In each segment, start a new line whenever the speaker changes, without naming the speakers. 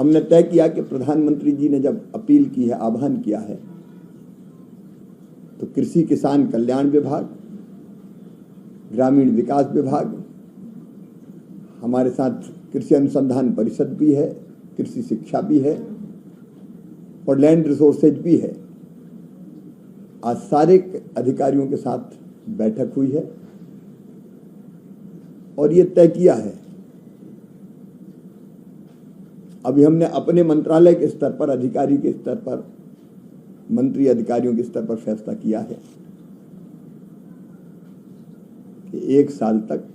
हमने तय किया कि प्रधानमंत्री जी ने जब अपील की है, आह्वान किया है, तो कृषि किसान कल्याण विभाग, ग्रामीण विकास विभाग, हमारे साथ कृषि अनुसंधान परिषद भी है, कृषि शिक्षा भी है और लैंड रिसोर्सेज भी है। आज सारे अधिकारियों के साथ बैठक हुई है और ये तय किया है। अभी हमने अपने मंत्रालय के स्तर पर, अधिकारी के स्तर पर, मंत्री अधिकारियों के स्तर पर फैसला किया है कि 1 साल तक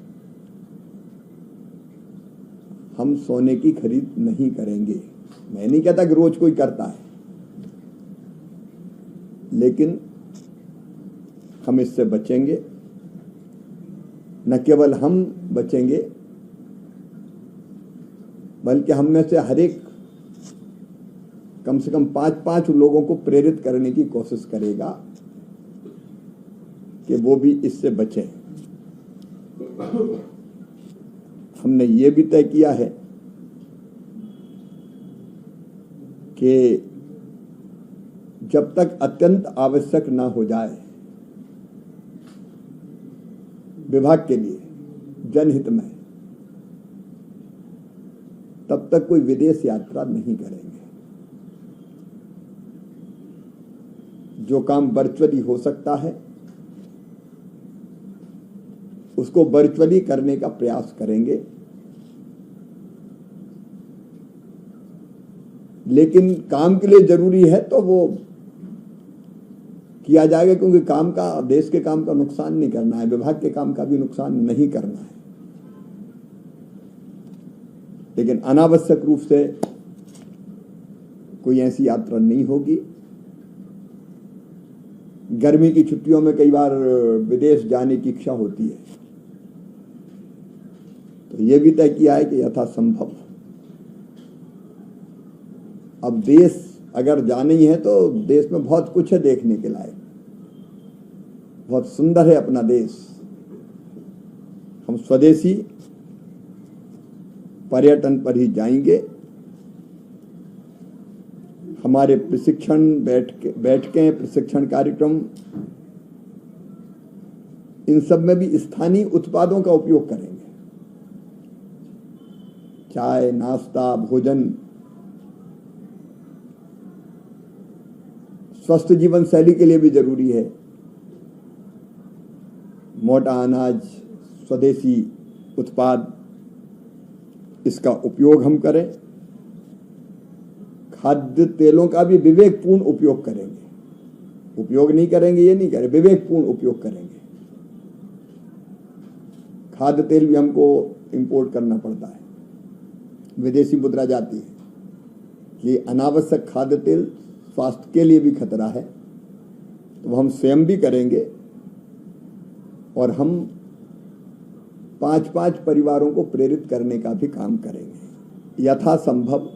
हम सोने की खरीद नहीं करेंगे। मैं नहीं कहता कि रोज कोई करता है, लेकिन हम इससे बचेंगे। न केवल हम बचेंगे, बल्कि हम में से हर एक कम से कम 5-5 लोगों को प्रेरित करने की कोशिश करेगा कि वो भी इससे बचें। हमने ये भी तय किया है कि जब तक अत्यंत आवश्यक ना हो जाए विभाग के लिए, जनहित में, तब तक कोई विदेश यात्रा नहीं करेंगे। जो काम वर्चुअली हो सकता है उसको वर्चुअली करने का प्रयास करेंगे, लेकिन काम के लिए जरूरी है तो वो किया जाएगा, क्योंकि काम का, देश के काम का नुकसान नहीं करना है, विभाग के काम का भी नुकसान नहीं करना है। लेकिन अनावश्यक रूप से कोई ऐसी यात्रा नहीं होगी। गर्मी की छुट्टियों में कई बार विदेश जाने की इच्छा होती है, तो यह भी तय किया है कि यथासंभव अब देश अगर जाना ही है तो देश में बहुत कुछ है देखने के लायक, बहुत सुंदर है अपना देश। हम स्वदेशी पर्यटन पर ही जाएंगे। हमारे प्रशिक्षण बैठकें, प्रशिक्षण कार्यक्रम, इन सब में भी स्थानीय उत्पादों का उपयोग करेंगे। चाय, नाश्ता, भोजन, स्वस्थ जीवन शैली के लिए भी जरूरी है। मोटा अनाज, स्वदेशी उत्पाद, इसका उपयोग हम करें। खाद्य तेलों का भी विवेकपूर्ण उपयोग करेंगे। उपयोग नहीं करेंगे ये नहीं करें, विवेकपूर्ण उपयोग करेंगे। खाद्य तेल भी हमको इंपोर्ट करना पड़ता है, विदेशी मुद्रा जाती है। ये अनावश्यक खाद्य तेल स्वास्थ्य के लिए भी खतरा है, तो हम स्वयं भी करेंगे और हम 5-5 परिवारों को प्रेरित करने का भी काम करेंगे। यथासंभव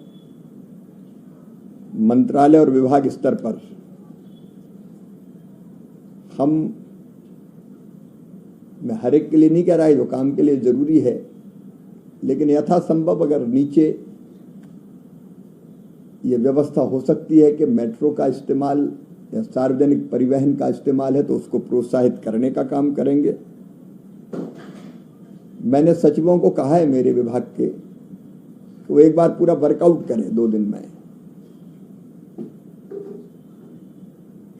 मंत्रालय और विभाग स्तर पर हम, मैं हर एक के लिए नहीं कह रहा है, जो काम के लिए जरूरी है, लेकिन यथासंभव अगर नीचे ये व्यवस्था हो सकती है कि मेट्रो का इस्तेमाल या सार्वजनिक परिवहन का इस्तेमाल है, तो उसको प्रोत्साहित करने का काम करेंगे। मैंने सचिवों को कहा है मेरे विभाग के कि वो एक बार पूरा वर्कआउट करें 2 दिन में,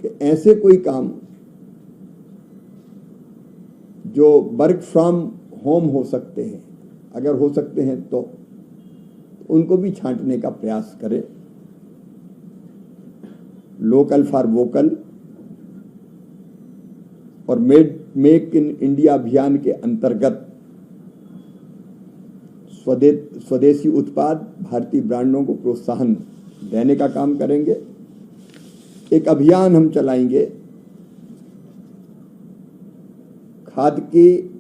कि ऐसे कोई काम जो वर्क फ्रॉम होम हो सकते हैं, अगर हो सकते हैं तो उनको भी छांटने का प्रयास करें। लोकल फॉर वोकल और मेक इन इंडिया अभियान के अंतर्गत स्वदेशी उत्पाद, भारतीय ब्रांडों को प्रोत्साहन देने का काम करेंगे। एक अभियान हम चलाएंगे खाद की,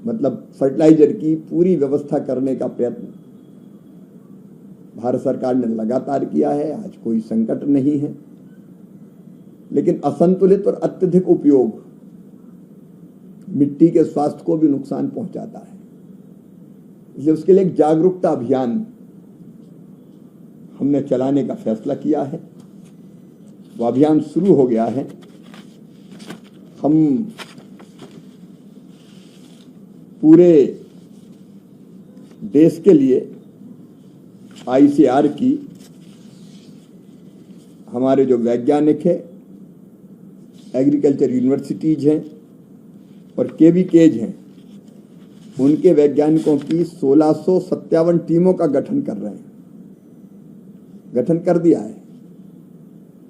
मतलब फर्टिलाइजर की पूरी व्यवस्था करने का प्रयत्न भारत सरकार ने लगातार किया है। आज कोई संकट नहीं है, लेकिन असंतुलित और अत्यधिक उपयोग मिट्टी के स्वास्थ्य को भी नुकसान पहुंचाता है। इसलिए उसके लिए एक जागरूकता अभियान हमने चलाने का फैसला किया है। वो अभियान शुरू हो गया है। हम पूरे देश के लिए ICAR की हमारे जो वैज्ञानिक हैं, एग्रीकल्चर यूनिवर्सिटीज हैं और KVKs हैं, उनके वैज्ञानिकों की 1657 टीमों का गठन कर रहे हैं, गठन कर दिया है।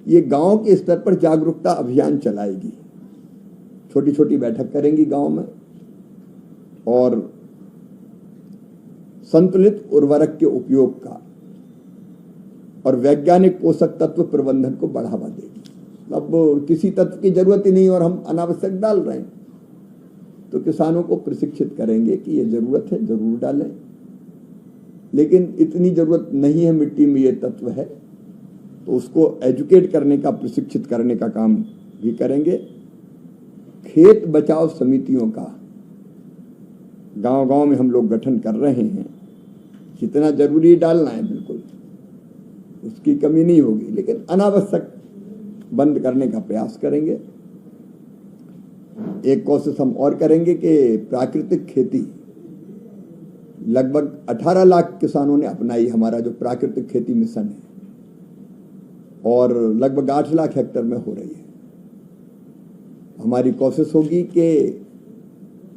ये गांव के स्तर पर जागरूकता अभियान चलाएगी, छोटी छोटी बैठक करेंगी गांव में और संतुलित उर्वरक के उपयोग का और वैज्ञानिक पोषक तत्व प्रबंधन को बढ़ावा देगी। अब किसी तत्व की जरूरत ही नहीं और हम अनावश्यक डाल रहे हैं, तो किसानों को प्रशिक्षित करेंगे कि ये जरूरत है, जरूर डालें, लेकिन इतनी जरूरत नहीं है, मिट्टी में ये तत्व है, तो उसको एजुकेट करने का, प्रशिक्षित करने का काम भी करेंगे। खेत बचाव समितियों का गांव-गांव में हम लोग गठन कर रहे हैं। जितना जरूरी डालना है बिल्कुल, उसकी कमी नहीं होगी, लेकिन अनावश्यक बंद करने का प्रयास करेंगे। एक कोशिश हम और करेंगे कि प्राकृतिक खेती, लगभग 18 लाख किसानों ने अपनाई हमारा जो प्राकृतिक खेती मिशन है और लगभग 8 लाख हेक्टेयर में हो रही है। हमारी कोशिश होगी कि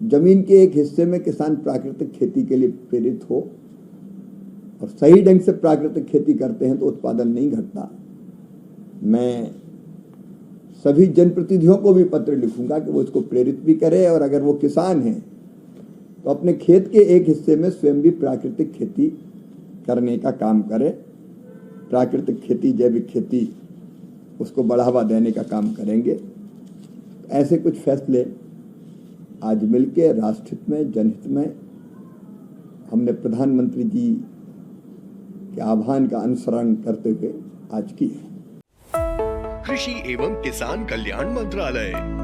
जमीन के एक हिस्से में किसान प्राकृतिक खेती के लिए प्रेरित हो और सही ढंग से प्राकृतिक खेती करते हैं तो उत्पादन नहीं घटता। मैं सभी जनप्रतिनिधियों को भी पत्र लिखूंगा कि वो इसको प्रेरित भी करें और अगर वो किसान हैं तो अपने खेत के एक हिस्से में स्वयं भी प्राकृतिक खेती करने का काम करें। प्राकृतिक खेती, जैविक खेती, उसको बढ़ावा देने का काम करेंगे। ऐसे कुछ फैसले आज मिलकर राष्ट्रहित में, जनहित में हमने प्रधानमंत्री जी के आह्वान का अनुसरण करते हुए आज की है।
कृषि एवं किसान कल्याण मंत्रालय।